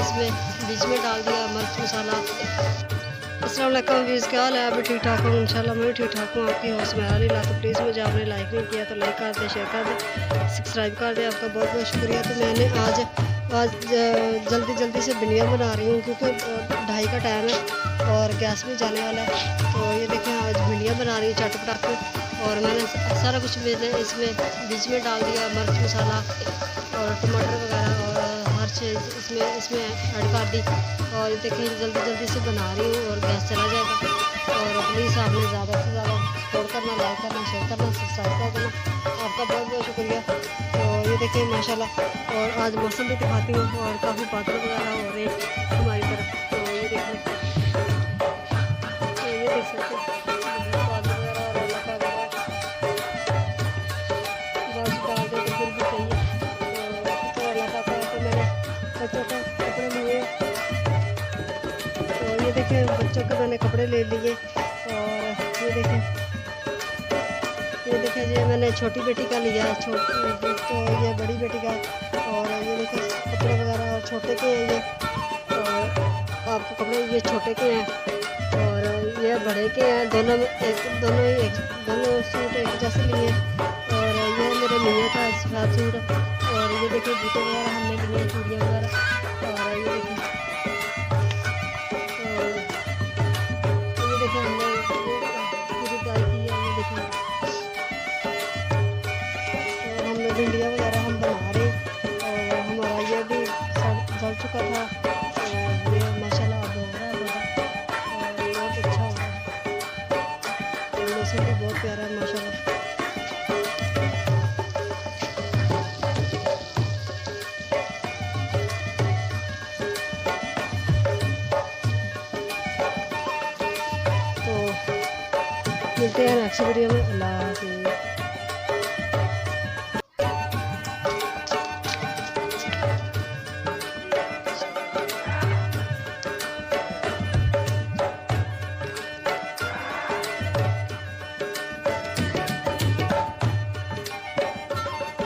इसमें बीच में डाल दिया मिर्च मसाला। अस्सलाम वालेकुम व्यूज़, क्या हाल है? आप भी ठीक ठाक हूँ? इंशाल्लाह मैं भी ठीक ठाक हूँ। आपकी हौस में हाल तो प्लीज़ मुझे आपने लाइक नहीं किया तो लाइक कर दे, शेयर कर दे, सब्सक्राइब कर दे। आपका बहुत बहुत शुक्रिया। तो मैंने आज जल्दी से भिंडियाँ बना रही हूँ क्योंकि 2:30 का टाइम है और गैस भी जाने वाला है। तो ये देखें आज भिंडियाँ बना रही हूँ चटपटा के। और मैंने सारा कुछ मैंने इसमें बीच में डाल दिया मिर्च मसाला और टमाटर वगैरह और हर चीज़ इसमें ऐड कर दी। और देखिए जल्दी से बना रही हूँ और गैस चला जाएगा। और प्लीज़ आपने ज़्यादा से ज़्यादा सपोर्ट करना, लाइक करना, शेयर करना, सब्सक्राइब कर देना। आपका बहुत बहुत शुक्रिया। तो ये देखिए माशाल्लाह। और आज मौसम भी दिखाती हूँ और काफ़ी बादल वगैरह हो रहे हैं हमारी तरफ। तो ये देखिए, तो ये देख सकते हैं बादल वगैरह और अल्लाह का बस डाल दे तो फिर भी सही है। तो अल्लाह का तो मैंने बच्चों के कपड़े लिए। तो ये देखें बच्चों के मैंने कपड़े ले लिए। और ये देखें जी मैंने छोटी बेटी का लिया, तो ये बड़ी बेटी का। और ये देखें कपड़े वगैरह और छोटे के हैं ये। और आपके कपड़े ये छोटे के हैं और ये बड़े के हैं। दोनों सूट एक जैसे लिए। और ये मेरे मियाँ का सफ़ेद सूट। और ये देखिए जूते वगैरह हमने लिए, चूड़ियाँ वगैरह। और ये देखिए हमने पूरी ट्राई की है। ये देखिए और हमने भिंडियाँ वगैरह हम बना रहे। और हमारा ये भी जल चुका था। और ये माशाल्लाह अब हो रहा है बड़ा और बहुत अच्छा हो रहा है। और मौसम भी बहुत प्यारा है माशाल्लाह। तो मिलते हैं नेक्स्ट वीडियो में। अल्लाह हाफ़िज़।